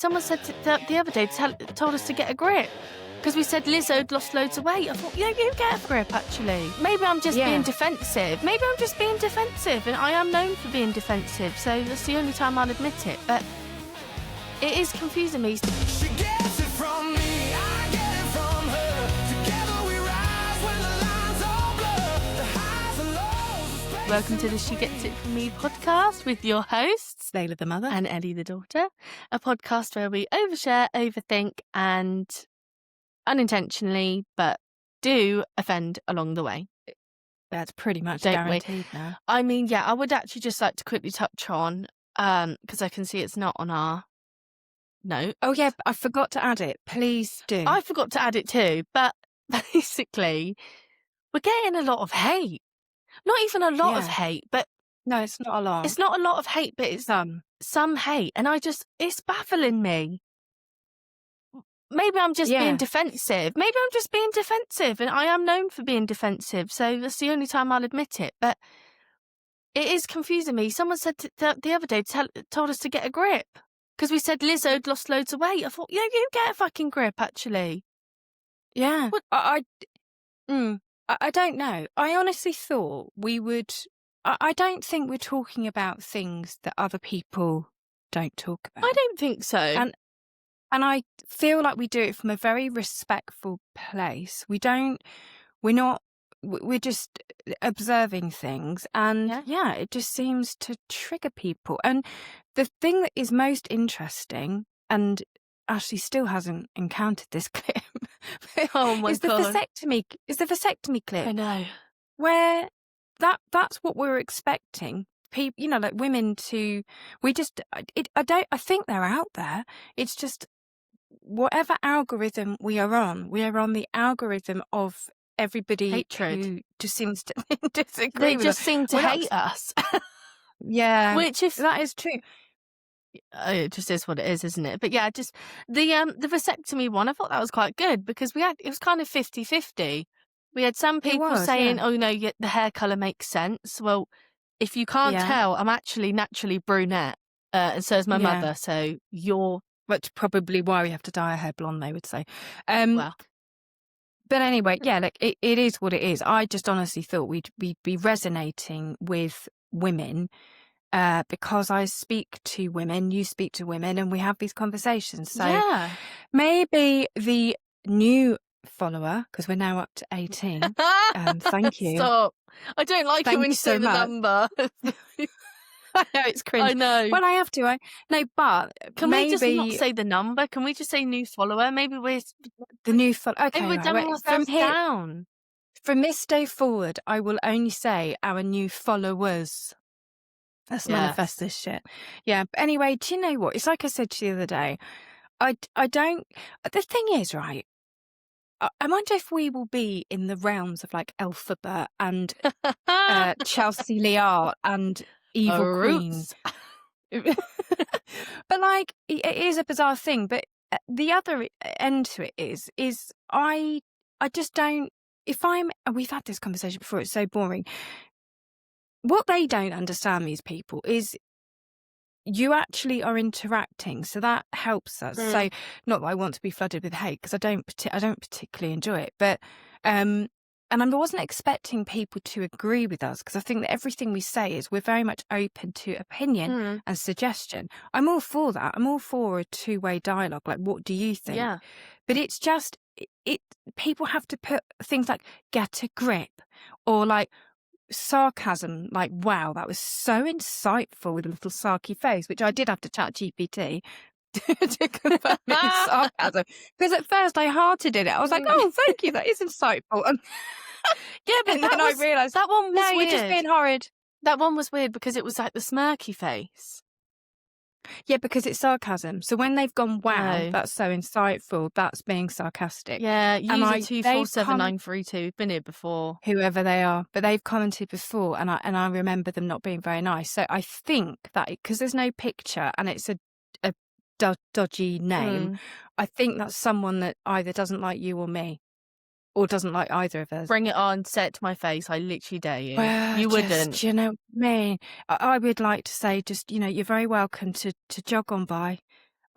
Someone said the other day, told us to get a grip. Because we said Lizzo'd lost loads of weight. I thought, yeah, you get a grip, actually. Maybe I'm just being defensive. And I am known for being defensive, so that's the only time I'll admit it. But it is confusing me. She gets it from me, I get it from her. Together we rise when the lines all blur. The highs and lows. Welcome to the She Gets It From Me podcast with your hosts, Layla the mother and Ellie the daughter. A podcast where we overshare, overthink, and unintentionally, but do offend along the way. That's pretty much Don't guaranteed now. I mean, yeah, I would actually just like to quickly touch on, because I can see it's not on our note. Oh yeah, I forgot to add it. Please do. I forgot to add it too, but basically, we're getting a lot of hate. Not even a lot of hate, but No, it's not a lot. it's not a lot of hate, but it's some hate, and it's baffling me. Maybe I'm just being defensive. And I am known for being defensive, so that's the only time I'll admit it. But it is confusing me. Someone said the other day, told us to get a grip. Because we said Lizzo'd lost loads of weight. I thought, yeah, you get a fucking grip, actually. Yeah. What? I don't know. I honestly thought we would. I don't think we're talking about things that other people don't talk about. I don't think so. And I feel like we do it from a very respectful place. We're just observing things. And it just seems to trigger people. And the thing that is most interesting, and Ashley still hasn't encountered this clip, Oh my is the God. vasectomy clip. I know. Where that's what we're expecting. People, like women to, I think they're out there. It's just, whatever algorithm we are on the algorithm of everybody Hatred. who just seems to disagree They with just us. seem to We're not- hate us. Yeah. Which is That is true. it just is what it is, isn't it? But yeah, just the vasectomy one, I thought that was quite good because it was kind of 50-50. We had some people was, saying, yeah. "Oh no, the hair color makes sense." Well, if you can't Yeah. tell, I'm actually naturally brunette, and so is my Yeah. mother. So you're That's probably why we have to dye our hair blonde, they would say. well. But anyway, it is what it is. I just honestly thought we'd be resonating with women because I speak to women, you speak to women, and we have these conversations. So Yeah. maybe the new follower, because we're now up to 18. Thank you. Stop. I don't like Thank it when you you say so the much. number. I know it's cringe. I know. Well, I have to. But Can maybe we just not say the number? Can we just say new follower? Maybe we're the new follower. Okay, maybe we're dumbing ourselves down. From this day forward, I will only say our new followers. Let's manifest this shit. Yeah. But anyway, do you know what? It's like I said to you the other day. I don't. The thing is, right? I wonder if we will be in the realms of like Alphabet and Chelsea Liard and Evil Queen. But like, it is a bizarre thing. But the other end to it is I just don't. We've had this conversation before. It's so boring. What they don't understand, these people, is you actually are interacting, so that helps us. So, not that I want to be flooded with hate because I don't particularly enjoy it, but and I wasn't expecting people to agree with us because I think that everything we say is we're very much open to opinion and suggestion. I'm all for that. I'm all for a two-way dialogue. Like, what do you think? Yeah. But it's just people have to put things like "get a grip" or like sarcasm, like "wow, that was so insightful" with a little sarky face, which I did have to chat GPT to confirm it was sarcasm. Because at first I hearted it. I was like, "Oh, thank you, that is insightful." And Yeah, but and then I realised that one was no, weird. you're just being horrid. That one was weird because it was like the smirky face. Yeah, because it's sarcasm. So when they've gone, "wow, No. that's so insightful," that's being sarcastic. Yeah, And user 247932. Been here before. Whoever they are, but they've commented before, and I remember them not being very nice. So I think that because there's no picture and it's a dodgy name, I think that's someone that either doesn't like you or me, or doesn't like either of us. Bring it on, say it to my face. I literally dare you. Well, You just, wouldn't. you know what I mean? I would like to say, just, you're very welcome to jog on by.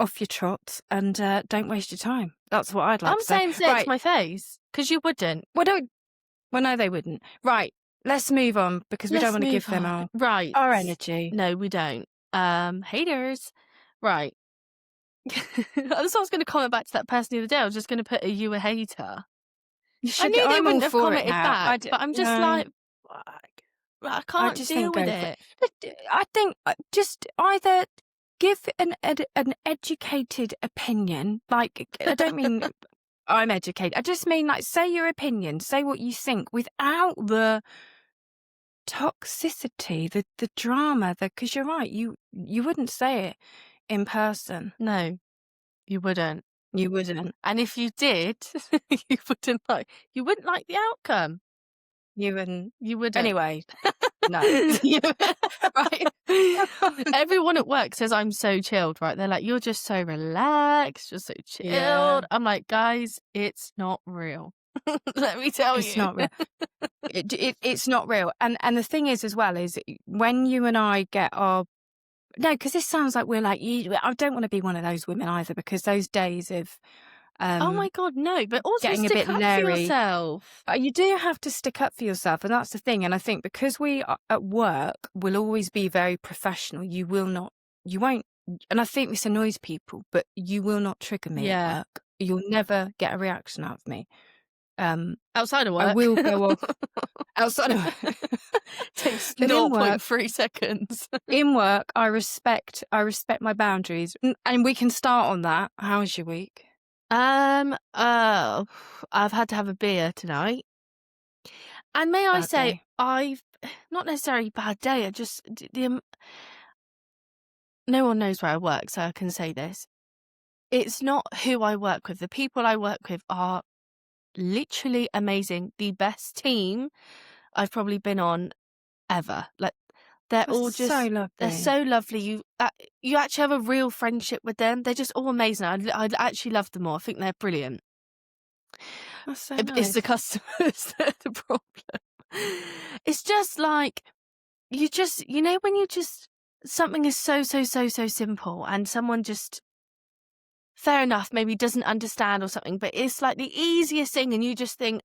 off your trot and don't waste your time. That's what I'd like I'm to say. saying say it to my face because you wouldn't. Well, no, they wouldn't. Right, let's move on because we don't want to give them our energy. No, we don't. Haters. Right. That's what I was going to comment back to that person the other day. I was just going to put you a hater. I knew they wouldn't have commented back, but I'm just like, I can't deal with it. I think just either give an educated opinion. Like, I don't mean I'm educated. I just mean, like, say your opinion, say what you think without the toxicity, the drama, because you're right, you wouldn't say it in person. No, you wouldn't. You wouldn't. And if you did, you wouldn't like the outcome. You wouldn't. You wouldn't. Anyway, no. Right. Everyone at work says I'm so chilled, right? They're like, you're just so relaxed, you're so chilled. Yeah. I'm like, guys, it's not real. Let me tell you. It's not real. It's not real. And the thing is, as well, is when you and I get our... No, because this sounds like we're like, I don't want to be one of those women either, because those days of... oh my God, no. But also getting stick a bit up leery. for yourself. You do have to stick up for yourself, and that's the thing. And I think because we are at work, we'll always be very professional. You won't, and I think this annoys people, but you will not trigger me at work. You'll never get a reaction out of me. Outside of work. I will go off. Outside of work. Takes But in work- 0.3 seconds. In work, I respect my boundaries. And we can start on that. How was your week? I've had to have a beer tonight. And may I Bad say, day. I've not necessarily bad day. I just no one knows where I work, so I can say this. It's not who I work with. The people I work with are literally amazing. The best team I've probably been on ever. Like, they're all just so lovely. they're so lovely. You actually have a real friendship with them. They're just all amazing. I actually love them all. I think they're brilliant. That's so It's nice. the customers that are the problem. It's just like when you just something is so simple and someone just, fair enough, maybe doesn't understand or something, but it's like the easiest thing, and you just think,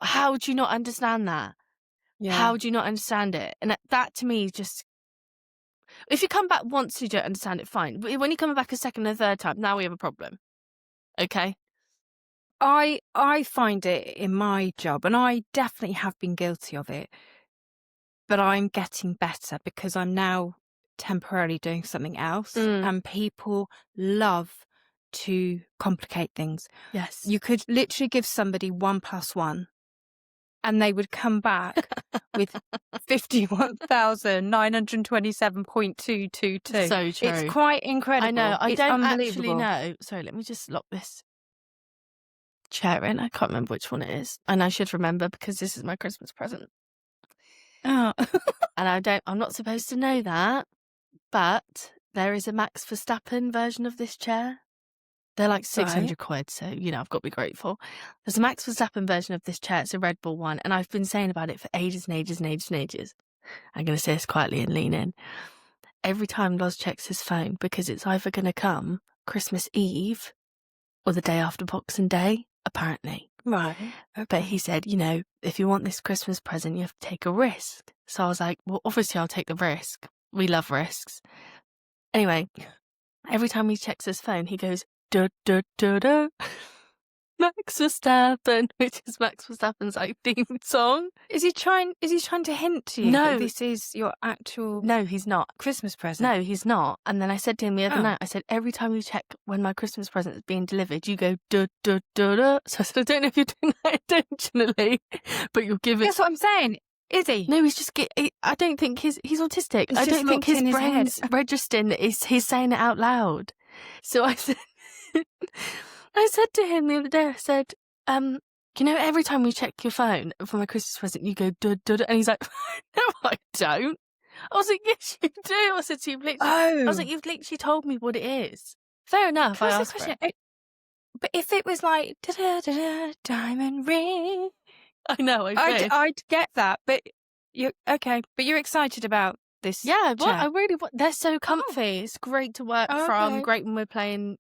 how do you not understand that? Yeah. How do you not understand it? And that to me is just, if you come back once you don't understand it, fine. But when you come back a second and a third time, now we have a problem. Okay? I find it in my job, and I definitely have been guilty of it, but I'm getting better because I'm now temporarily doing something else, and people love to complicate things. Yes. You could literally give somebody 1 + 1 and they would come back with 51,927.222. So true. It's quite incredible. I know. I It's don't actually unbelievable. know. Sorry, let me just lock this chair in. I can't remember which one it is. And I should remember because this is my Christmas present. Oh. And I'm not supposed to know that, but there is a Max Verstappen version of this chair. They're like 600 quid, so, I've got to be grateful. There's a Max Verstappen version of this chair. It's a Red Bull one, and I've been saying about it for ages and ages and ages and ages. I'm going to say this quietly and lean in. Every time Loz checks his phone, because it's either going to come Christmas Eve or the day after Boxing Day, apparently. Right. Okay. But he said, if you want this Christmas present, you have to take a risk. So I was like, well, obviously I'll take the risk. We love risks. Anyway, every time he checks his phone, he goes, duh, duh, duh, duh. Max Verstappen, which is Max Verstappen's theme song. Is he trying to hint to you that this is your actual No, he's not. Christmas present? No, he's not. And then I said to him the other night, I said, every time you check when my Christmas present is being delivered, you go, duh, duh, duh, duh. So I said, I don't know if you're doing that intentionally, but you'll give it. That's what I'm saying. Is he? No, he's just I don't think he's autistic. It's I just don't think locked in his his brain's head. registering that he's saying it out loud. So I said, I said to him the other day, I said, every time you check your phone for my Christmas present, you go, duh, duh, duh. And he's like, no, I don't. I was like, yes, you do. I said to you, I was like, you've literally told me what it is. Fair enough. I asked for it. But if it was like, da-da-da-da, diamond ring. I know, I'd get that. But you're okay. But you're excited about this Yeah, well, chair? I really want. They're so comfy. It's great to work from. Okay. Great when we're playing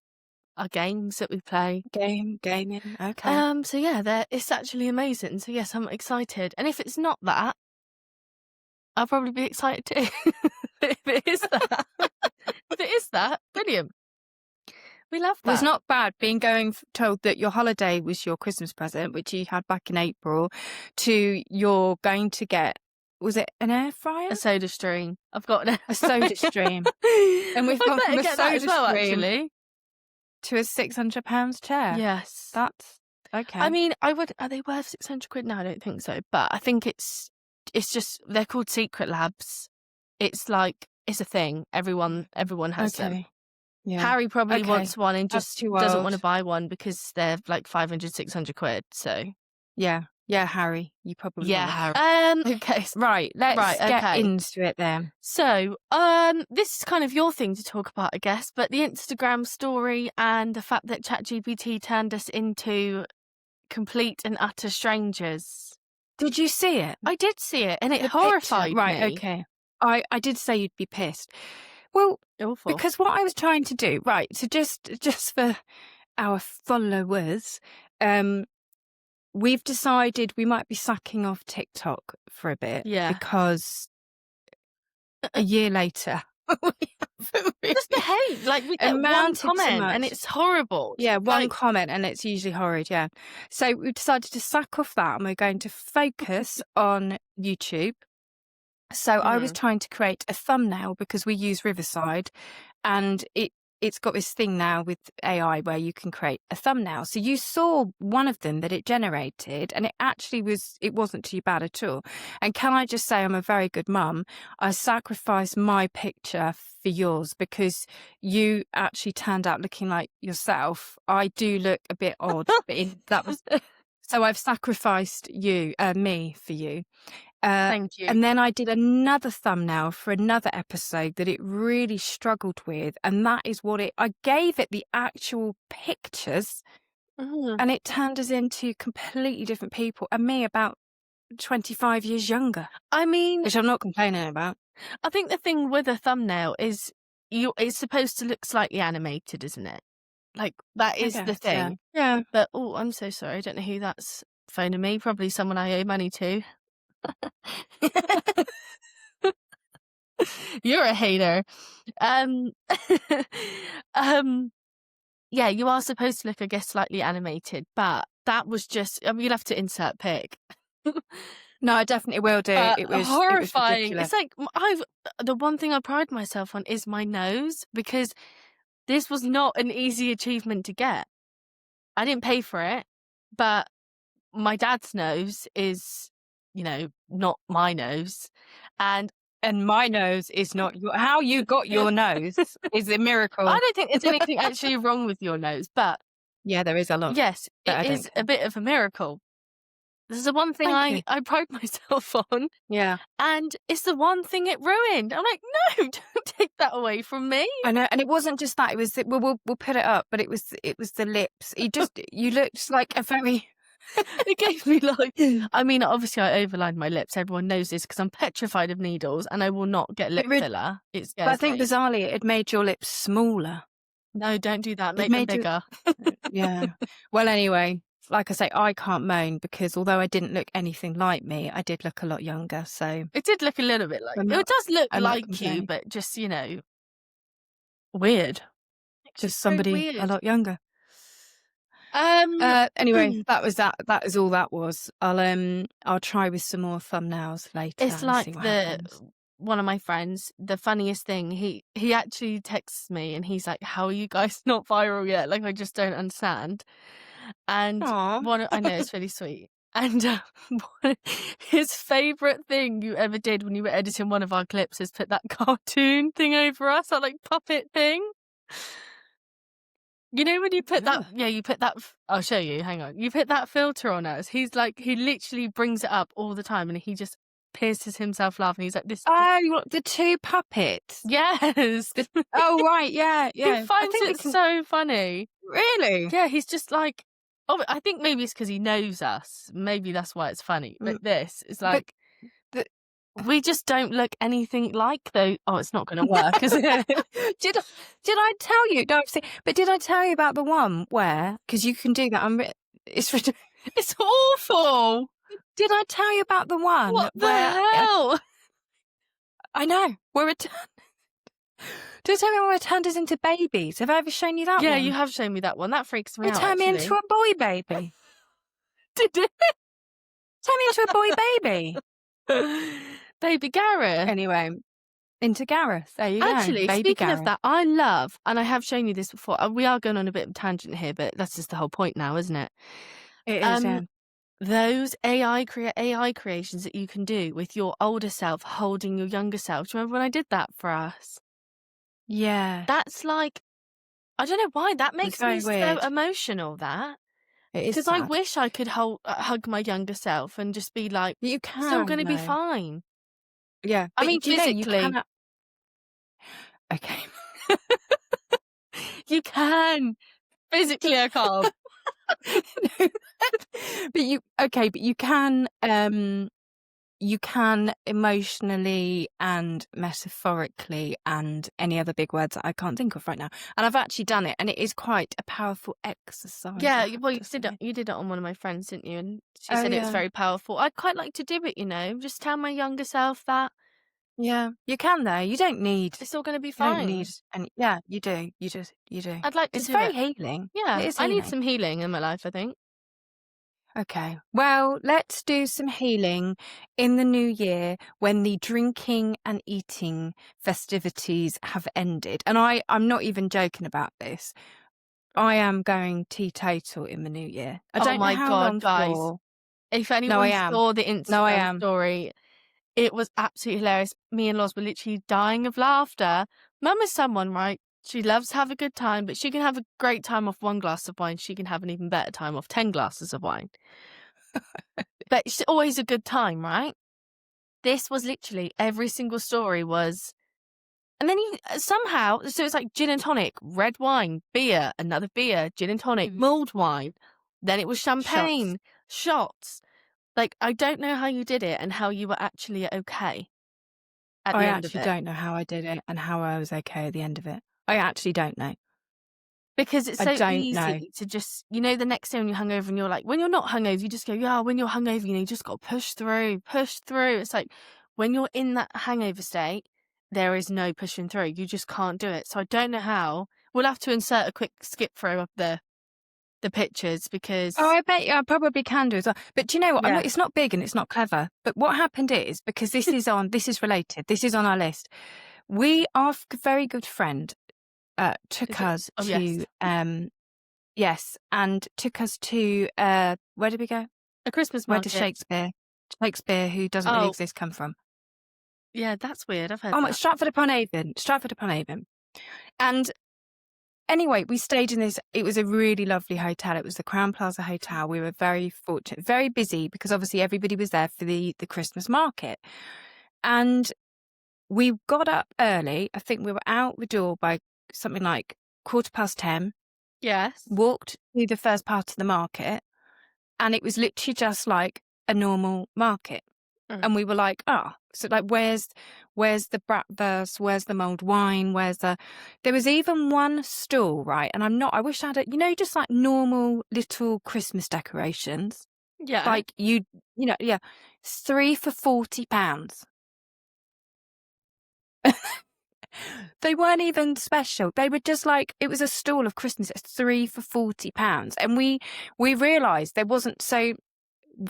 our games that we play. Gaming. Okay. So yeah, it's actually amazing. So yes, I'm excited. And if it's not that, I'll probably be excited too. If it is that, brilliant. We love that. Well, it's not bad being told that your holiday was your Christmas present, which you had back in April, to you're going to get, was it an air fryer? A Soda Stream. I've got a Soda Stream. And we've gone from a Soda Stream actually, to a £600 chair. Yes. That's okay. I mean, are they worth £600 now? I don't think so. But I think it's just, they're called Secret Labs. It's like, it's a thing. Everyone has them. Yeah. Harry probably wants one and just too doesn't old. want to buy one because they're like 500, 600 quid. So Yeah, Harry, you probably will. Harry. Okay, Right, let's get into it then. So, this is kind of your thing to talk about, I guess, but the Instagram story and the fact that ChatGPT turned us into complete and utter strangers. Did you see it? I did see it, and it horrified me. Right, okay. I did say you'd be pissed. Well, awful. Because what I was trying to do, right, so just for our followers, we've decided we might be sacking off TikTok for a bit. Yeah. Because a year later, Just the hate. Like, we get one comment and it's horrible. Yeah, one comment and it's usually horrid, yeah. So we've decided to sack off that and we're going to focus on YouTube. So I was trying to create a thumbnail because we use Riverside and it's got this thing now with AI where you can create a thumbnail. So you saw one of them that it generated and it wasn't too bad at all. And can I just say I'm a very good mum. I sacrificed my picture for yours because you actually turned out looking like yourself. I do look a bit odd, but so I've sacrificed me for you. Thank you. And then I did another thumbnail for another episode that it really struggled with. And that is I gave it the actual pictures and it turned us into completely different people and me about 25 years younger. I mean, which I'm not complaining about. I think the thing with a thumbnail is it's supposed to look slightly animated, isn't it? Like, that is the thing. Yeah. But, I'm so sorry. I don't know who that's phoning me. Probably someone I owe money to. You're a hater. Yeah, you are supposed to look, I guess, slightly animated, but that was just, you'll have to insert pic. No, I definitely will do. It was horrifying. It was it's like, the one thing I pride myself on is my nose, because this was not an easy achievement to get. I didn't pay for it, but my dad's nose is, not my nose. And my nose is not how you got your nose is a miracle. I don't think there's anything actually wrong with your nose, but yeah, there is a lot. Yes, it is a bit of a miracle. This is the one thing I pride myself on. Yeah. And it's the one thing it ruined. I'm like, no, don't take that away from me. I know. And it wasn't just that. It was, we'll put it up, but it was the lips. You looked like a very... It gave me I mean, obviously I overlined my lips. Everyone knows this because I'm petrified of needles and I will not get lip filler. It scares But I think me. bizarrely it made your lips smaller. No, don't do that. Make them bigger. Yeah. Well, anyway, like I say, I can't moan because although I didn't look anything like me, I did look a lot younger. So it did look a little bit like it does look like you, but just weird. Just somebody a lot younger. Anyway, that was that. That is all that was. I'll try with some more thumbnails later. It's like one of my friends, the funniest thing, he actually texts me and he's like, how are you guys not viral yet? Like, I just don't understand. And I know, it's really sweet. And his favourite thing you ever did when you were editing one of our clips is put that cartoon thing over us, that puppet thing. You know when you put you put that, I'll show you, hang on. You put that filter on us. He's like, he literally brings it up all the time and he just pierces himself laughing. He's like, this. Oh, the two puppets? Yes. Oh, right, yeah. He finds it so funny. Really? Yeah, he's just like, I think maybe it's because he knows us. Maybe that's why it's funny. But this is like... We just don't look anything like those. Oh, it's not going to work, is it? Did I tell you? No, see, but did I tell you about the one where, because you can do that, It's awful. did I tell you about the one What the where hell? I know where it did I tell you where it turned us into babies? Have I ever shown you that Yeah, one? you have shown me that one. That freaks me It out. turned me actually. into a boy baby. Did it? Turned me into a boy baby. Baby Gareth. Anyway, into Gareth. There you go. Actually, Baby speaking Gareth. of that, I love, and I have shown you this before. We are going on a bit of a tangent here, but that's just the whole point now, isn't it? It is, yeah. Those AI creations that you can do with your older self holding your younger self. Do you remember when I did that for us? Yeah. That's like, I don't know why, that makes me weird. so emotional, that. It is Because sad. I wish I could hug my younger self and just be like, You can, still going to be though. fine. Yeah. I mean, do you know, physically. Okay. You can. Physically, I can't. but you can emotionally and metaphorically and any other big words that I can't think of right now. And I've actually done it, and it is quite a powerful exercise. Yeah, well, you did it on one of my friends, didn't you? And she said it was very powerful. I'd quite like to do it, just tell my younger self that. Yeah, you can though. You don't need. It's all going to be You fine. don't need, and yeah, you do. You do. I'd like to It's do very it. healing. Yeah, it is I need healing. some healing in my life, I think. Okay, well, let's do some healing in the new year when the drinking and eating festivities have ended. And I'm not even joking about this. I am going teetotal in the new year. I don't know how long guys. for. If anyone saw the Instagram am. story, it was absolutely hilarious. Me and Loz were literally dying of laughter. Mum is someone, right? She loves to have a good time, but she can have a great time off 1 glass of wine. She can have an even better time off 10 glasses of wine. But it's always a good time, right? This was literally every single story was. And then somehow, so it's like gin and tonic, red wine, beer, another beer, gin and tonic, mulled wine. Then it was champagne, shots. Like, I don't know how you did it and how you were actually okay at the end of it. I actually don't know how I did it and how I was okay at the end of it. I actually don't know. Because it's so easy to just, the next day when you're hungover and you're like, when you're not hungover, you just go, yeah, when you're hungover, you just got to push through. It's like when you're in that hangover state, there is no pushing through. You just can't do it. So I don't know how. We'll have to insert a quick skip through of the pictures because. Oh, I bet I probably can do as well. But do you know what? Yeah. It's not big and it's not clever. But what happened is, because this is related, this is on our list. Our very good friend took us to and took us to where did we go? A Christmas market. Where does Shakespeare, who doesn't really exist, come from? Yeah, that's weird. I've heard that. Stratford upon Avon. And anyway, we stayed in this. It was a really lovely hotel. It was the Crowne Plaza Hotel. We were very fortunate, very busy because obviously everybody was there for the Christmas market. And we got up early. I think we were out the door by something like 10:15. Yes. Walked through the first part of the market, and it was literally just like a normal market. And we were like, so like, where's the bratwurst? Where's the mulled wine? There was even one stall, right? And I wish I had just like normal little Christmas decorations. Yeah. Like yeah. 3 for £40. They weren't even special. They were just like, it was a stall of Christmas. It's 3 for £40. And we realised there wasn't, so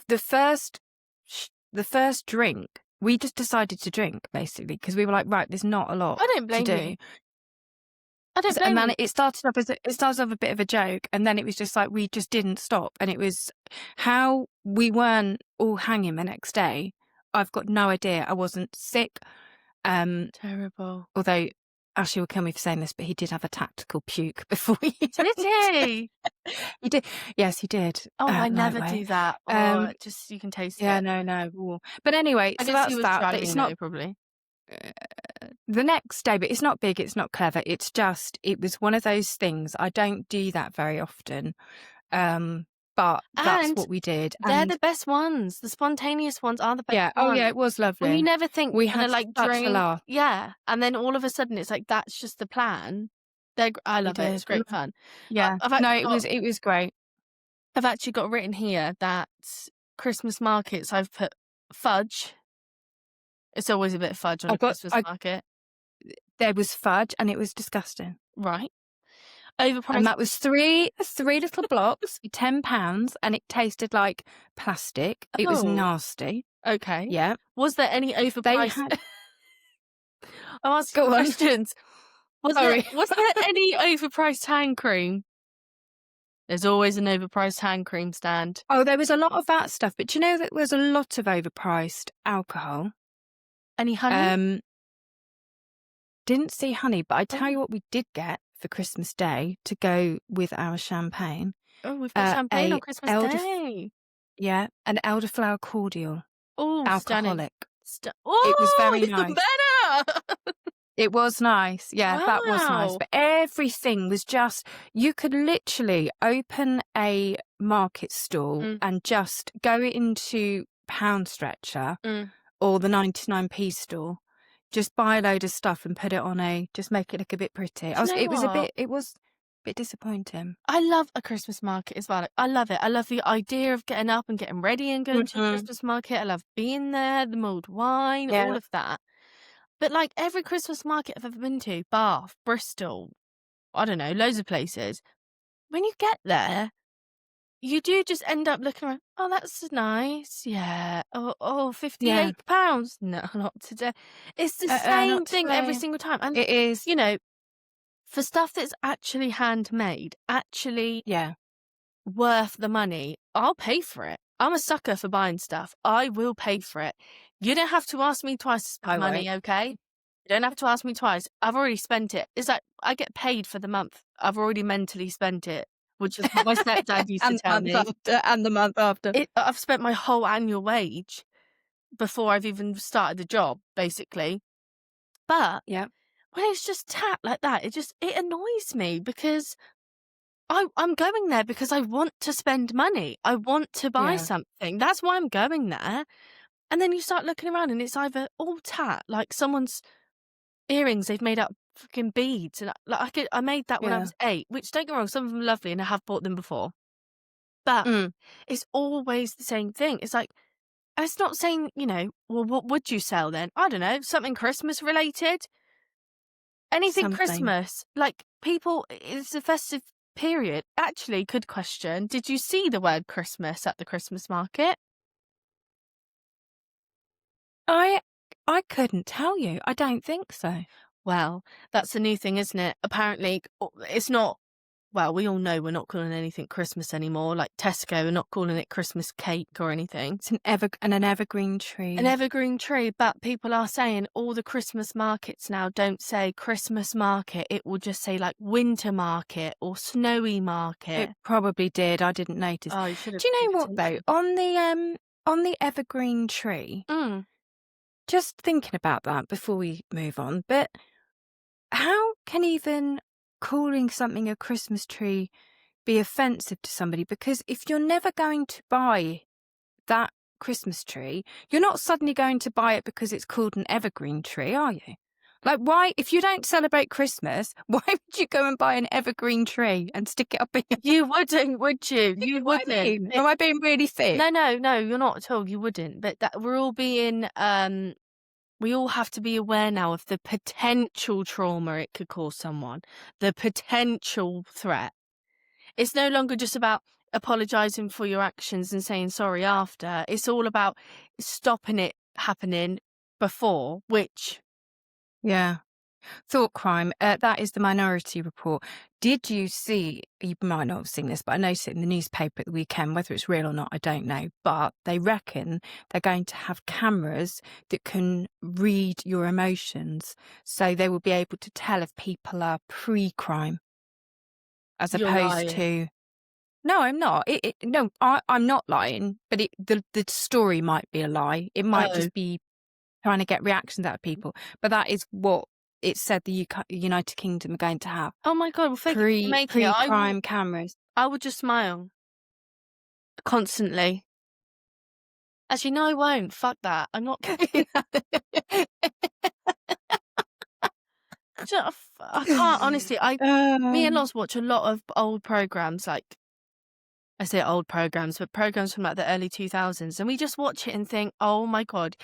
the first drink, we just decided to drink basically because we were like, right, there's not a lot I don't blame to do. you. I don't blame and then you. it started off a bit of a joke, and then it was just like we just didn't stop, and it was how we weren't all hanging the next day. I've got no idea. I wasn't sick. Terrible. Although Ashley will kill me for saying this, but he did have a tactical puke before he did he? He did. Yes, he did. Oh, I never do that. Just you can taste it. Yeah, no. But anyway, so that's that. But it's not probably the next day. But it's not big. It's not clever. It was one of those things. I don't do that very often. but that's And what we did. they're And the best ones. The spontaneous ones are the best yeah, ones. oh yeah, it was lovely. When you never think we you're gonna had like such a drink, laugh. yeah, and then all of a sudden it's like that's just the plan. I We love it. It's did. great fun. Yeah. I've No, actually it was great. I've actually got written here that Christmas markets. I've put fudge. It's always a bit of fudge on a Christmas market, There was fudge, and it was disgusting. right? Overpriced. And that was three little blocks, £10, and it tasted like plastic. It was Oh. nasty. Okay. Yeah. Was there any They overpriced? had. I'm asking Go on. questions. Was Sorry. was there any overpriced hand cream? There's always an overpriced hand cream stand. Oh, there was a lot of that stuff, but do you know that there was a lot of overpriced alcohol? Any honey? Didn't see honey, but I tell Oh. you what we did get for Christmas Day to go with our champagne. Oh, we've got champagne on a Christmas Day. Yeah, an elderflower cordial, Oh, stunning. alcoholic. Oh, It was very even nice. better. It was nice. Yeah, that was nice. Wow. But everything was just, you could literally open a market stall and just go into Pound Stretcher or the 99p store, just buy a load of stuff and put it just make it look a bit pretty. It was a bit disappointing. I love a Christmas market as well. Like, I love it. I love the idea of getting up and getting ready and going to a Christmas market. I love being there, the mulled wine, all of that. But like every Christmas market I've ever been to, Bath, Bristol, I don't know, loads of places, when you get there, you do just end up looking around, oh, that's nice. Yeah. Oh, £58. No, not today. It's the same not thing every today. single time. And It is. you know, for stuff that's actually handmade, actually worth the money, I'll pay for it. I'm a sucker for buying stuff. I will pay for it. You don't have to ask me twice to spend money, okay? You don't have to ask me twice. I've already spent it. It's like I get paid for the month. I've already mentally spent it, which is what my stepdad used to tell me. And the month after. I've spent my whole annual wage before I've even started the job, basically. But when it's just tap like that, it annoys me because I'm going there because I want to spend money. I want to buy something. That's why I'm going there. And then you start looking around and it's either all tat, like someone's earrings they've made out of freaking beads. And I made that when I was 8, which don't get me wrong, some of them are lovely and I have bought them before. But it's always the same thing. It's like, it's not saying, well, what would you sell then? I don't know, something Christmas related. Anything Christmas. Like people, it's a festive period. Actually, good question. Did you see the word Christmas at the Christmas market? I couldn't tell you. I don't think so. Well, that's a new thing, isn't it? Apparently, it's not. Well, we all know we're not calling anything Christmas anymore. Like Tesco are not calling it Christmas cake or anything. It's an evergreen tree. An evergreen tree, but people are saying all the Christmas markets now don't say Christmas market. It will just say like winter market or snowy market. It probably did. I didn't notice. Oh, you should have. Do you know what though? On the evergreen tree. Just thinking about that before we move on, but how can even calling something a Christmas tree be offensive to somebody? Because if you're never going to buy that Christmas tree, you're not suddenly going to buy it because it's called an evergreen tree, are you? Like, why, if you don't celebrate Christmas, why would you go and buy an evergreen tree and stick it up in your... You wouldn't, would you? You wouldn't. Am I being really thick? No, you're not at all. You wouldn't. But that we're all being, we all have to be aware now of the potential trauma it could cause someone, the potential threat. It's no longer just about apologising for your actions and saying sorry after. It's all about stopping it happening before, which... Yeah. Thought crime. That is the Minority Report. Did you see, you might not have seen this, but I noticed it in the newspaper at the weekend, whether it's real or not, I don't know, but they reckon they're going to have cameras that can read your emotions. So they will be able to tell if people are pre-crime as opposed to... No, I'm not. I'm not lying, but the story might be a lie. It might just be trying to get reactions out of people. But that is what it said the United Kingdom are going to have. Oh my God, well, Pre-crime cameras. I would just smile. Constantly. Actually, no, I won't. Fuck that. I'm not getting I can't, honestly. Me and Loz watch a lot of old programs, like, I say old programs, but programs from like the early 2000s, and we just watch it and think, oh my God.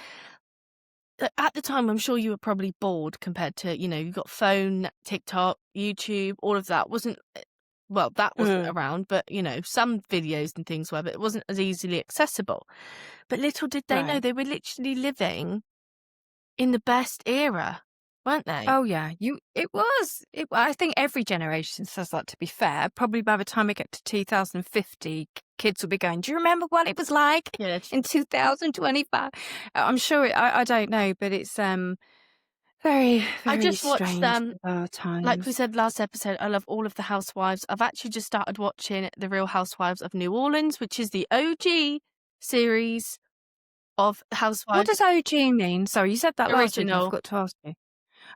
At the time, I'm sure you were probably bored compared to, you got phone, TikTok, YouTube, all of that that wasn't around, but, some videos and things were, but it wasn't as easily accessible. But little did they know, Right. they were literally living in the best era, weren't they? Oh yeah, it was. I think every generation says that, to be fair. Probably by the time we get to 2050, kids will be going, do you remember what it was like Yeah. in 2025? I'm sure, I don't know, but it's very, very I just watched strange bizarre times. like we said last episode, I love all of the Housewives. I've actually just started watching The Real Housewives of New Orleans, which is the OG series of Housewives. What does OG mean? Sorry, you said that last week. I Original. forgot to ask you.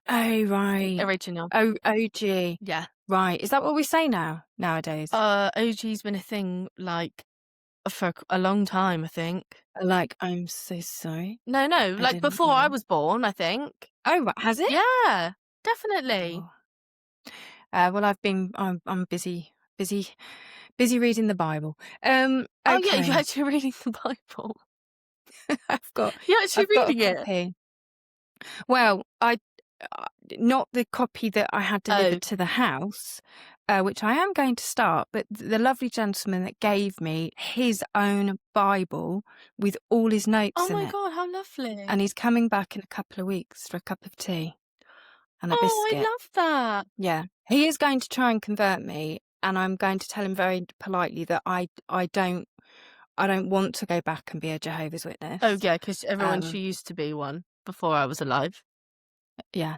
Oh, right. Original. OG. Yeah. Right. Is that what we say nowadays? OG's been a thing like for a long time, I think. Like, I'm so sorry. No, like before I was born, I think. Oh, right. Has it? Yeah, definitely. Oh. Well, I'm busy reading the Bible. Okay. Oh yeah, you're actually reading the Bible. You're actually reading it. Well, not the copy that I had delivered to the house, which I am going to start, but the lovely gentleman that gave me his own Bible with all his notes in it. Oh my God, how lovely. And he's coming back in a couple of weeks for a cup of tea and a biscuit. Oh, I love that. Yeah. He is going to try and convert me, and I'm going to tell him very politely that I don't want to go back and be a Jehovah's Witness. Oh yeah, because everyone she used to be one before I was alive. Yeah,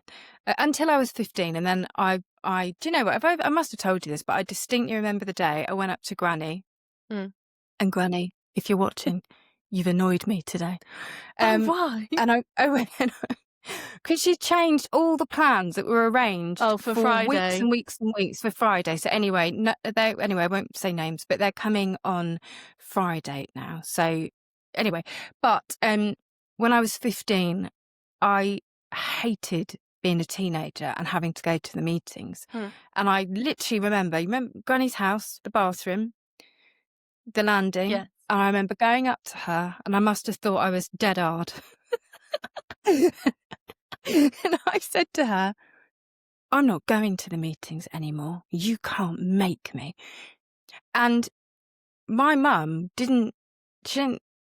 until I was 15, and then I do you know what? I must have told you this, but I distinctly remember the day I went up to Granny, and Granny, if you're watching, you've annoyed me today. Why? And I went because she changed all the plans that were arranged for Friday, weeks and weeks and weeks for Friday. So anyway, I won't say names, but they're coming on Friday now. So anyway, but when I was 15, I hated being a teenager and having to go to the meetings. And I literally remember Granny's house, the bathroom, the landing. Yes. And I remember going up to her, and I must have thought I was dead hard. And I said to her, I'm not going to the meetings anymore. You can't make me. And my mum didn't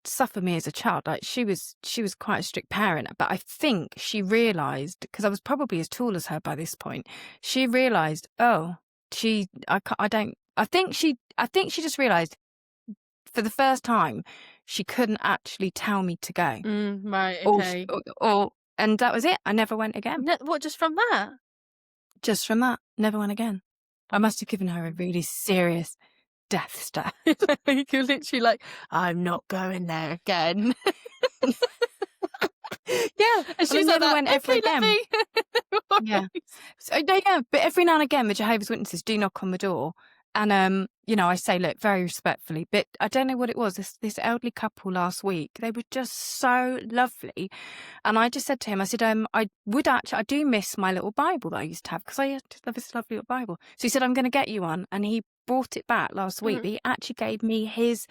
suffer me as a child. Like, she was quite a strict parent, but I think she realised, because I was probably as tall as her by this point, she realised, I think she just realised for the first time she couldn't actually tell me to go. Right, okay. And that was it. I never went again. What, just from that? Just from that, never went again. I must have given her a really serious death stare. You're literally like, I'm not going there again. Yeah, and she's never like, went ever again. Yeah. So, yeah, but every now and again, the Jehovah's Witnesses do knock on the door, and I say, look, very respectfully, but I don't know what it was. This elderly couple last week, they were just so lovely, and I just said to him, I said, I do miss my little Bible that I used to have, because I just love this lovely little Bible. So he said, I'm going to get you one, and he brought it back last week. But he actually gave me his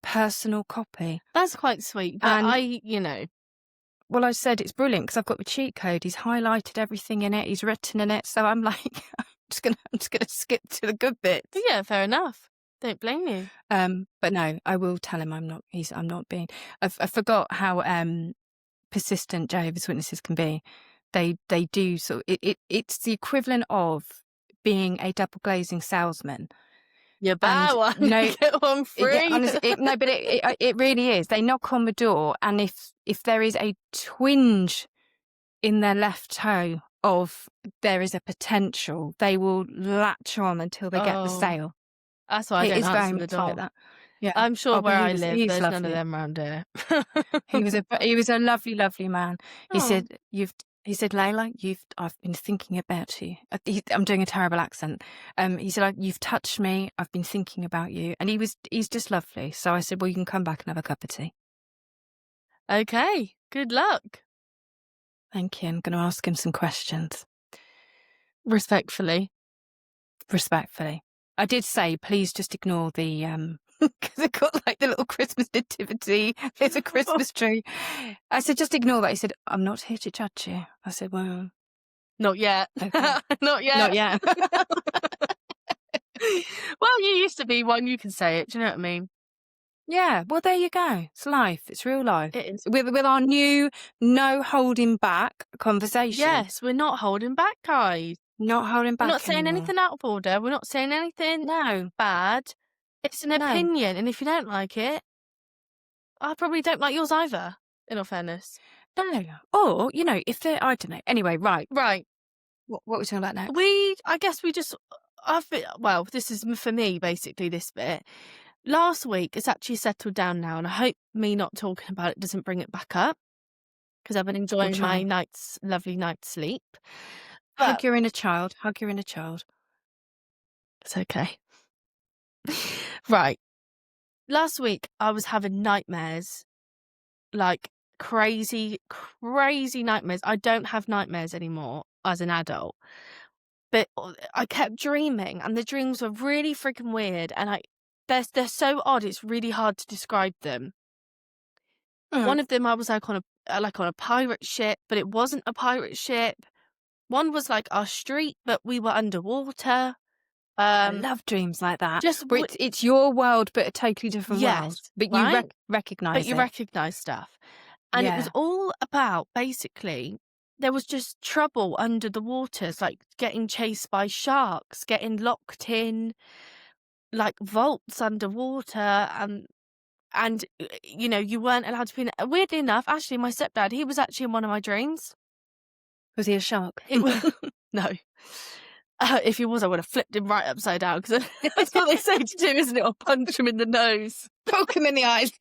personal copy. That's quite sweet. But well, I said it's brilliant because I've got the cheat code. He's highlighted everything in it. He's written in it. So I'm like, I'm just gonna skip to the good bits. Yeah, fair enough. Don't blame you. But no, I will tell him I'm not being. I forgot how persistent Jehovah's Witnesses can be. They do it's the equivalent of being a double glazing salesman. You buy one, get one free. Honestly, it really is. They knock on the door, and if there is a twinge in their left toe of there is a potential, they will latch on until they get the sale. That's why I don't answer the door. Like that. Yeah, I'm sure where I live, there's lovely. none of them around here. He was a lovely, lovely man. He said, He said, Layla, I've been thinking about you. I'm doing a terrible accent. He said, you've touched me. I've been thinking about you. And he's just lovely. So I said, well, you can come back and have a cup of tea. Okay. Good luck. Thank you. I'm going to ask him some questions. Respectfully. I did say, please just ignore the, because I got like the little Christmas nativity. There's a Christmas tree. I said, just ignore that. He said, I'm not here to judge you. I said, well, not yet. Okay. Not yet. Not yet. Well, you used to be one. You can say it. Do you know what I mean? Yeah. Well, there you go. It's life. It's real life. It is. With our new no holding back conversation. Yes, we're not holding back, guys. Not holding back. We're not saying anymore. anything out of order. We're not saying anything bad. It's an opinion, and if you don't like it, I probably don't like yours either, in all fairness. No. Or, if they're, I don't know. Anyway, right. Right. What are we talking about now? I guess we just, this is for me, basically, this bit. Last week, it's actually settled down now, and I hope me not talking about it doesn't bring it back up, because I've been enjoying my lovely night's sleep. Hug your inner child. It's okay. Right. Last week, I was having nightmares, like crazy, crazy nightmares. I don't have nightmares anymore as an adult, but I kept dreaming, and the dreams were really freaking weird, and they're so odd. It's really hard to describe them. One of them, I was like on a pirate ship, but it wasn't a pirate ship. One was like our street, but we were underwater. I love dreams like that. It's your world, but a totally different world. But you recognise it. But you recognise stuff. And it was all about, basically, there was just trouble under the waters, like getting chased by sharks, getting locked in, like vaults underwater, and you weren't allowed to be in. Weirdly enough, actually, my stepdad, he was actually in one of my dreams. Was he a shark? No. If he was, I would have flipped him right upside down, because that's what they say to do, isn't it? Or punch him in the nose. Poke him in the eyes.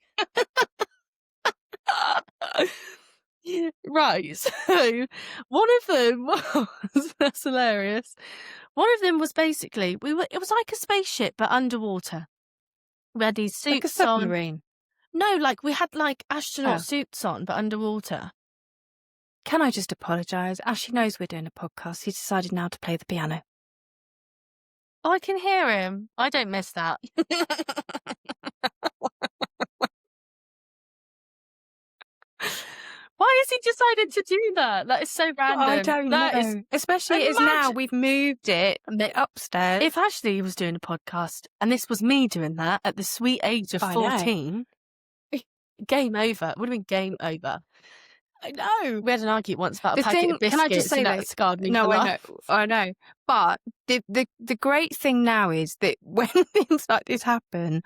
Right, so one of them was, that's hilarious. One of them was basically, it was like a spaceship, but underwater. We had these suits like a submarine. on. No, like we had like astronaut suits on, but underwater. Can I just apologise? Ashley knows we're doing a podcast. He decided now to play the piano. Oh, I can hear him. I don't miss that. Why has he decided to do that? That is so random. I don't know. Especially as now we've moved it upstairs. If Ashley was doing a podcast and this was me doing that at the sweet age of 14, game over. It would have been game over. I know. We had an argument once about a packet of biscuits. Can I just say and that scarred me for life. I know. But the great thing now is that when things like this happen,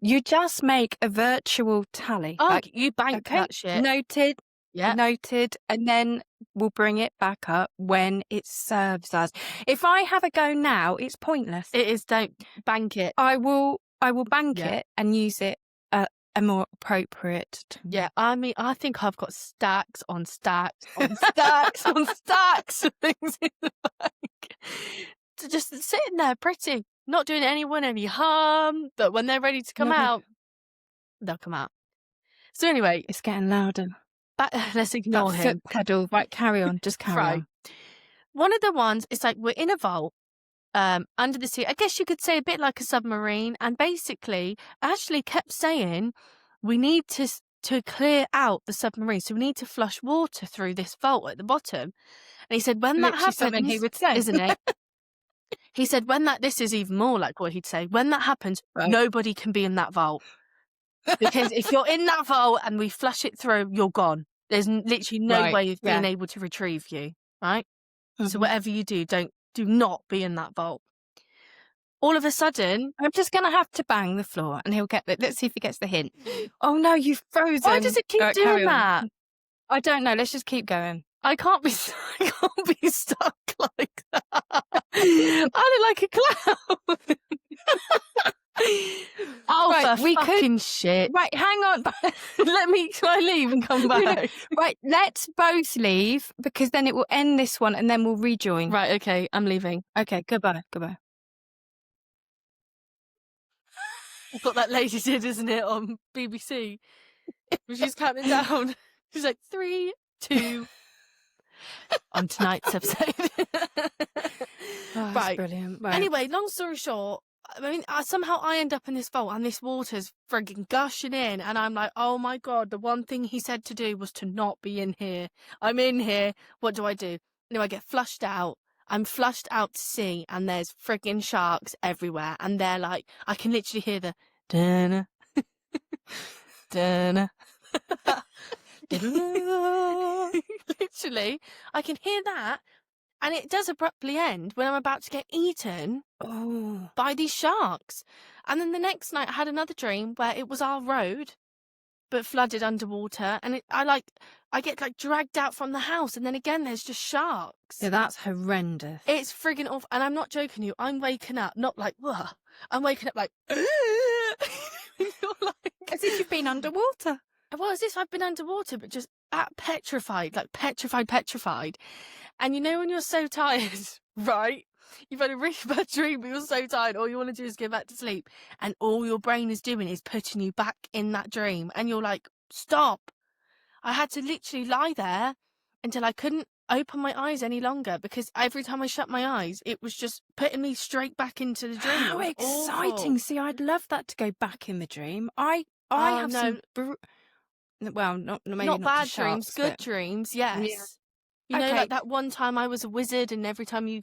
you just make a virtual tally. Oh, you bank that shit. Noted. Yeah. Noted. And then we'll bring it back up when it serves us. If I have a go now, it's pointless. It is. Don't bank it. I will bank it and use it a more appropriate time. Yeah, I mean, I think I've got stacks on stacks on stacks on stacks of things in the bank. So just sitting there pretty, not doing anyone any harm, but when they're ready to come out, they'll come out. So anyway, it's getting louder. Let's ignore him. Foot pedal. Right, carry on. Just carry on. One of the ones, it's like we're in a vault under the sea. I guess you could say a bit like a submarine. And basically, Ashley kept saying, we need to clear out the submarine. So we need to flush water through this vault at the bottom. And he said, when that happens, something he would say, isn't it? He said, this is even more like what he'd say. When that happens, nobody can be in that vault. Because if you're in that vault and we flush it through, you're gone. There's literally no way of being able to retrieve you, right? Mm-hmm. So whatever you do not be in that vault. All of a sudden, I'm just going to have to bang the floor and he'll get it. Let's see if he gets the hint. Oh no, you've frozen. Why does it keep doing that? I don't know. Let's just keep going. I can't be stuck like that. I look like a clown. Right, we could. Fucking shit. Right, hang on. Can I leave and come back? Right, let's both leave because then it will end this one and then we'll rejoin. Right, okay, I'm leaving. Okay, goodbye. Goodbye. What that lady did, isn't it, on BBC? She's counting down. She's like, 3, 2. On tonight's episode. Oh, Right. Brilliant. Right. Anyway, long story short, I mean, somehow I end up in this vault and this water's frigging gushing in, and I'm like, oh my God, the one thing he said to do was to not be in here. I'm in here. What do? I get flushed out. I'm flushed out to sea, and there's frigging sharks everywhere, and they're like, I can literally hear the dun dun. Literally, I can hear that, and it does abruptly end when I'm about to get eaten by these sharks. And then the next night I had another dream where it was our road but flooded underwater, and I get like dragged out from the house, and then again there's just sharks. Yeah, that's horrendous. It's friggin' awful, and I'm not joking you, I'm waking up not like, whoa, I'm waking up like you're like, As if you've been underwater. well, as if I've been underwater, but just petrified, like petrified. And you know when you're so tired, right? You've had a really bad dream, but you're so tired, all you want to do is go back to sleep. And all your brain is doing is putting you back in that dream. And you're like, stop. I had to literally lie there until I couldn't open my eyes any longer, because every time I shut my eyes, it was just putting me straight back into the dream. How It was exciting. awful. See, I'd love that to go back in the dream. I Oh, have no. some... Well, maybe not not bad to dreams, sharks, good but- dreams, yes. Yeah. You know, Okay. like that one time I was a wizard, and every time you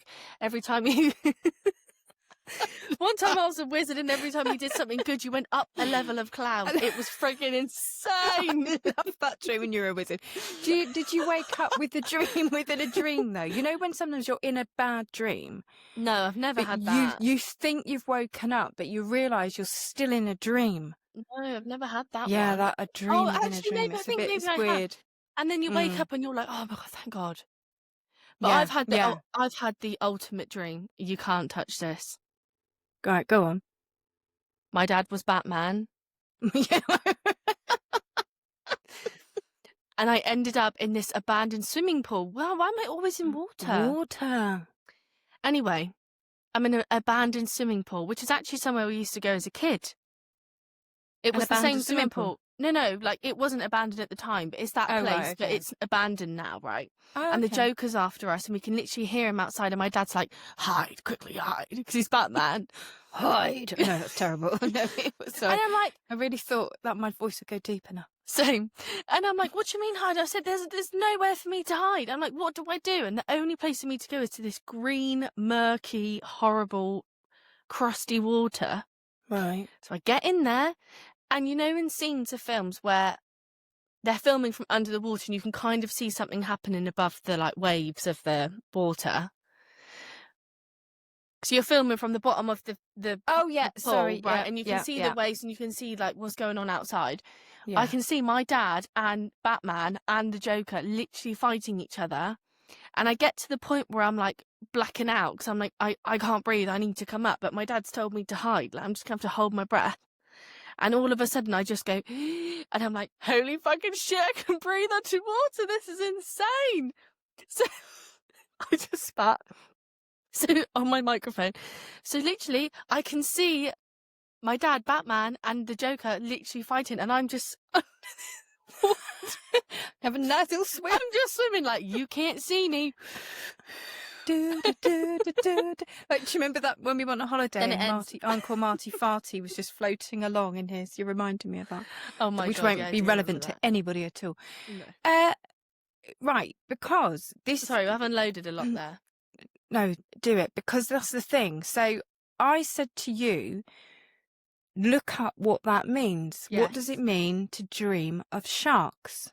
one time I was a wizard, and every time you did something good, you went up a level of cloud. It was friggin' insane. I love that dream when you're a wizard. Did you wake up with the dream within a dream, though? You know when sometimes you're in a bad dream, No, I've never but had that. you think you've woken up, but you realise you're still in a dream. No, I've never had that Yeah, one. that a dream Oh, within actually, a dream. maybe I It's think maybe it's I have. weird. And then you wake Mm. up and you're like, oh my God, thank God. But Yeah, I've had the ultimate dream. You can't touch this. Right, go on. My dad was Batman, Yeah. and I ended up in this abandoned swimming pool. Well, why am I always in water? Water. Anyway, I'm in an abandoned swimming pool, which is actually somewhere we used to go as a kid. It An was the same abandoned swimming swimming pool? pool. No, like it wasn't abandoned at the time, but it's that Oh, place, right, but okay. it's abandoned now, right? Oh, And the okay. Joker's after us, and we can literally hear him outside, and my dad's like, hide, quickly hide, because he's Batman. Hide. No, that's terrible. No, it was, And I'm like, I really thought that my voice would go deep enough. same. And I'm like, what do you mean hide? I said, there's nowhere for me to hide. I'm like, what do I do? And the only place for me to go is to this green, murky, horrible, crusty water. Right. So I get in there, and you know in scenes of films where they're filming from under the water and you can kind of see something happening above the like waves of the water. So you're filming from the bottom of the Oh, yeah, pool, sorry. right? Yeah, And you can yeah, see yeah. the waves, and you can see like what's going on outside. Yeah. I can see my dad and Batman and the Joker literally fighting each other. And I get to the point where I'm like blacking out because I'm like, I can't breathe. I need to come up. But my dad's told me to hide. Like, I'm just going to have to hold my breath. And all of a sudden I just go, and I'm like, holy fucking shit, I can breathe underwater. This is insane. So I just spat. So on my microphone. So literally I can see my dad, Batman, and the Joker literally fighting. And I'm just... Have a nice little swim. I'm just swimming like, you can't see me. Do, do, do, do, do, do. Like, do you remember that when we went on holiday Then it and ends. Uncle Marty Farty was just floating along in his? You're reminding me of that. Oh my Which God, won't yeah, I be do relevant to remember anybody at all. that. Right, because this... No. Sorry, I've unloaded a lot there. No, do it, because that's the thing. So I said to you, look up what that means. What does it Yes. mean to dream of sharks?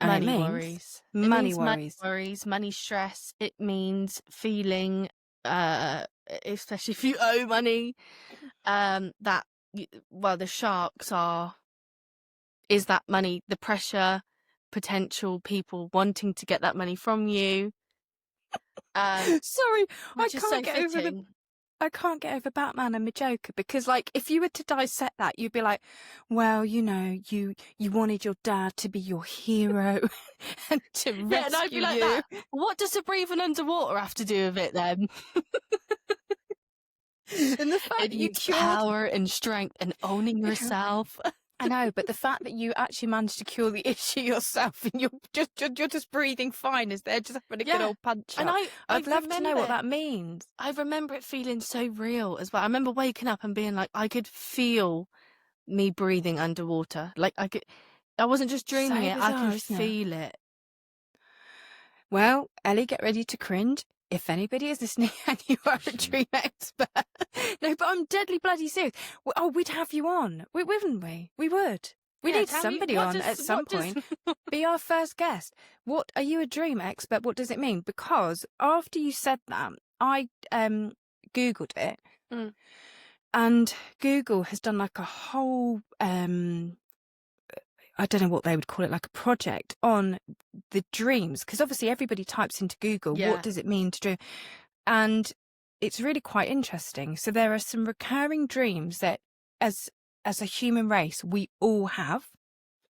And Money it means worries. It money means worries. Money worries, money stress. It means feeling, especially if you owe money, that, well, the sharks is that money, the pressure, potential people wanting to get that money from you. Sorry, I Which is can't so get over the fitting. I can't get over Batman and the Joker because, like, if you were to dissect that, you'd be like, well, you know, you wanted your dad to be your hero and to rescue Yeah, and I'd be like you. that. What does the breathing underwater have to do with it then? And the fact It that you needs cured... power and strength and owning yourself. I know, but the fact that you actually managed to cure the issue yourself and you're just breathing fine as they're just having a good Yeah. old punch And up. I I'd love to know what remember- that means. I remember it feeling so real as well. I remember waking up and being like, I could feel me breathing underwater. Like I wasn't just dreaming it, I bizarre, could isn't it? feel it. Well, Ellie, get ready to cringe. If anybody is listening and you are a dream expert. No, but I'm deadly bloody serious. Oh, we'd have you on, wouldn't we? We would. We Yeah, need tell me, somebody what on does- at some what does- point. Be our first guest. What are you a dream expert? What does it mean? Because after you said that, I Googled it, and Google has done like a whole I don't know what they would call it, like a project on the dreams, because obviously everybody types into Google, Yeah. what does it mean to dream? And it's really quite interesting. So there are some recurring dreams that as a human race, we all have.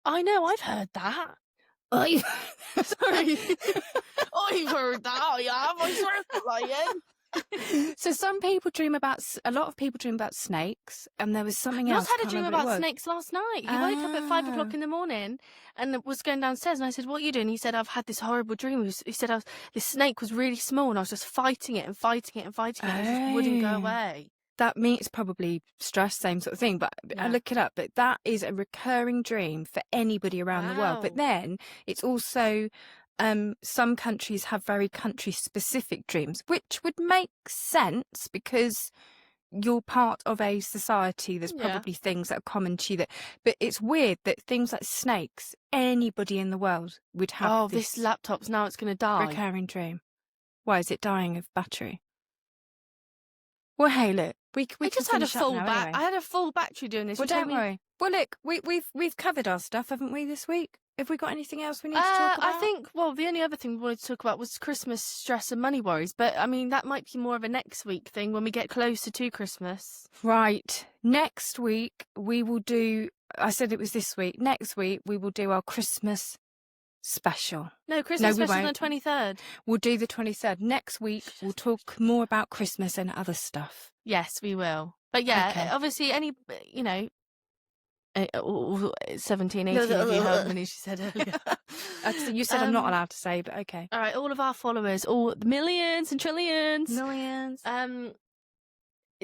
I know, I've heard that. Sorry. I've heard that, I have. I swear I'm not lying. So some people dream about, a lot of people dream about snakes, and there was something Ross else. had a can't dream remember what it about was. snakes last night. He woke up at 5 o'clock in the morning and was going downstairs, and I said, what are you doing? He said, I've had this horrible dream. He said, this snake was really small and I was just fighting it and fighting it and fighting it and it just wouldn't go Oh. away. That means probably stress, same sort of thing. But I Yeah. look it up. But that is a recurring dream for anybody around the world. But Wow. then it's also some countries have very country-specific dreams, which would make sense because you're part of a society. There's Yeah. probably things that are common to you. But it's weird that things like snakes, anybody in the world would have Oh, this laptop's now it's going to die. recurring dream. Why is it dying of battery? Well, hey, look, we I can just had a finish up full now back. anyway. I had a full battery doing this. Well, You told don't me- worry. Well, look, we've covered our stuff, haven't we, this week? Have we got anything else we need to talk about? I think, well, the only other thing we wanted to talk about was Christmas stress and money worries. But, I mean, that might be more of a next week thing when we get closer to Christmas. Right. Next week, we will do... I said it was this week. Next week, we will do our Christmas special. No, Christmas we special on won't. the 23rd. We'll do the 23rd. Next week, we'll talk more about Christmas and other stuff. Yes, we will. But yeah, Okay. obviously, any, 17, 18 of you, however many she said earlier. You said I'm not allowed to say, but okay. All right, all of our followers, all the millions and trillions. Millions.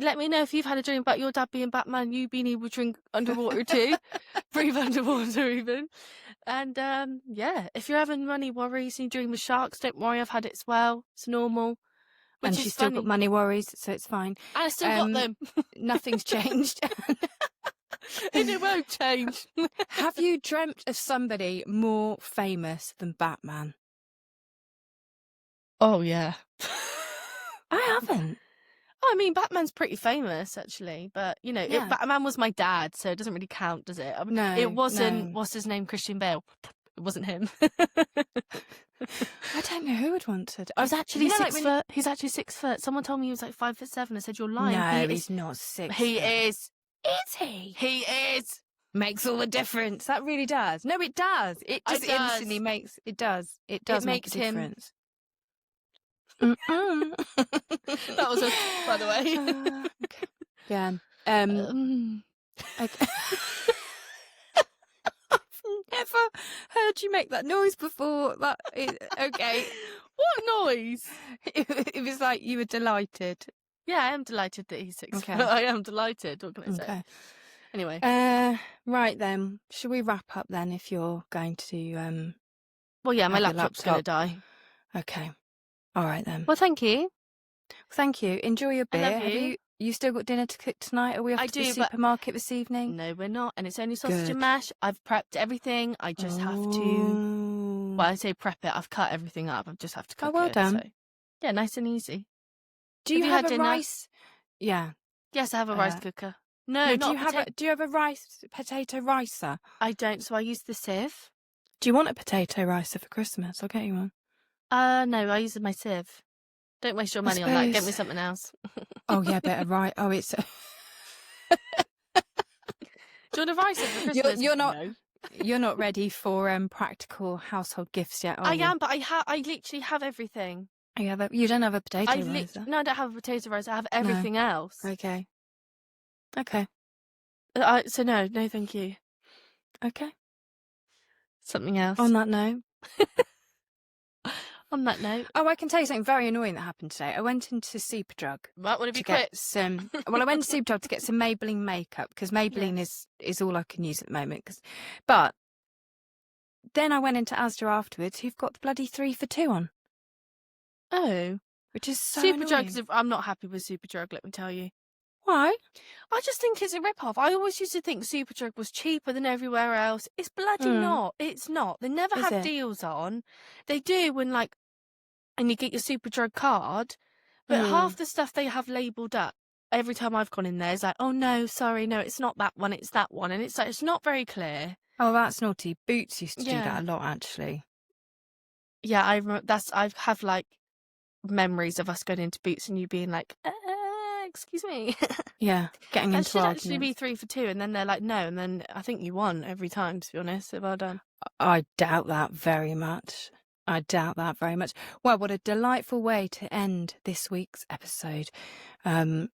Let me know if you've had a dream about your dad being Batman, you being able to drink underwater too, breathe underwater even. And yeah, if you're having money worries and you dream of sharks, don't worry, I've had it as well. It's normal. Which And is she's still funny. got money worries, so it's fine. And I still got them. Nothing's changed. And it won't change. Have you dreamt of somebody more famous than Batman? Oh, yeah. I haven't. I mean, Batman's pretty famous, actually. But, Yeah. Batman was my dad, so it doesn't really count, does it? No, It wasn't, no. what's his name, Christian Bale. It wasn't him. I don't know who would want to. I was actually You know, like 6 when- foot. He's actually 6 foot. Someone told me he was like 5'7". I said, you're lying. No, he he's is. not 6. He foot. is. Is he? He is. Makes all the difference. That really does. No, it does. It just does. instantly makes. It does. It does make makes a him- difference. That was a, by the way. Okay. Yeah. Okay. I've never heard you make that noise before. Okay. What noise? It was like you were delighted. Yeah, I am delighted that he's 6 Okay. foot. I am delighted. What can I say? Okay. Anyway. Right then. Shall we wrap up then? If you're going to Well, yeah, my have your laptop's going to laptop. die. Okay. All right then. Well, thank you. Thank you. Enjoy your I beer. love Have you. you still got dinner to cook tonight? Are we off I to the do, but- supermarket this evening? No, we're not. And it's only sausage Good. and mash. I've prepped everything. I just have to. Well, I say prep it. I've cut everything up. I just have to cook well it. done. So. Yeah, nice and easy. Do you Have you have had a dinner? rice? Yeah. Yes, I have a rice cooker. No, No, not do you have potato. do you have a potato ricer? I don't. So I use the sieve. Do you want a potato ricer for Christmas? I'll get you one. No, I use my sieve. Don't waste your money on that. Get me something else. Oh, yeah, better, right. Oh, it's... Do you want a rice for Christmas? You're not ready for practical household gifts yet, are you? I am, but I literally have everything. You don't have a potato riser? No, I don't have a potato riser. I have everything else. Okay. So no, thank you. Okay. Something else. On that note. On that note. Oh, I can tell you something very annoying that happened today. I went into Superdrug. What have you quit? I went to Superdrug to get some Maybelline makeup because Maybelline is all I can use at the moment. But then I went into Asda afterwards, who've got the bloody 3 for 2 on. Oh. Which is so Superdrug. I'm not happy with Superdrug, let me tell you. Why? I just think it's a rip-off. I always used to think Superdrug was cheaper than everywhere else. It's bloody not. It's not. They never have deals on. They do when, like, and you get your Superdrug card, but half the stuff they have labelled up every time I've gone in there is like, oh, no, sorry, no, it's not that one, it's that one. And it's like, it's not very clear. Oh, that's naughty. Boots used to do that a lot, actually. Yeah, I have, like, memories of us going into Boots and you being like, excuse me. Yeah, getting that into should arguments. actually be 3 for 2, and then they're like, no, and then I think you won every time, to be honest. So well done. I doubt that very much. Well, what a delightful way to end this week's episode. I'm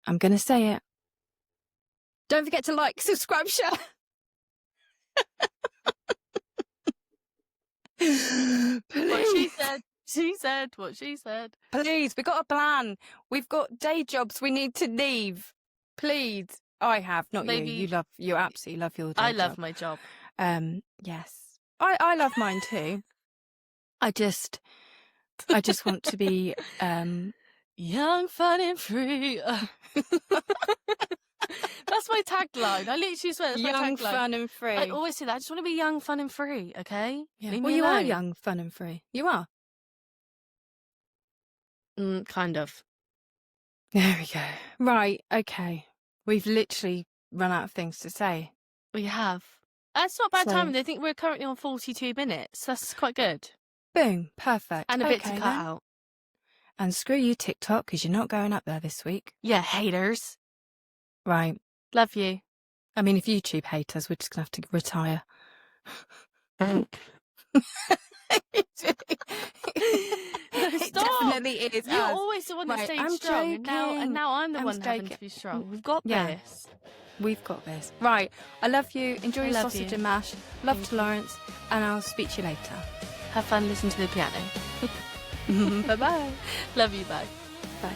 going to say it. Don't forget to like, subscribe, share. What she said. She said what she said. Please, we've got a plan. We've got day jobs we need to leave. Please. I have, not Maybe you. You absolutely love your day I job. love my job. Yes. I love mine too. I just want to be young, fun and free. That's my tagline. I literally swear that's my tagline. Young, fun and free. I always say that. I just want to be young, fun and free, okay? Yeah. Well, you are young, fun and free. You are. Kind of. There we go. Right, okay. We've literally run out of things to say. We have. That's not bad timing. I think we're currently on 42 minutes. That's quite good. Boom. Perfect. And a bit to cut out. And screw you, TikTok, because you're not going up there this week. Yeah, haters. Right. Love you. I mean, if YouTube hate us, we're just going to have to retire. It definitely is. You're always the one that stays strong. And now I'm the one having to be strong. We've got this. We've got this. Right. I love you. Enjoy your sausage and mash. Love to Lawrence. And I'll speak to you later. Have fun listening to the piano. Bye-bye. Love you. Bye. Bye.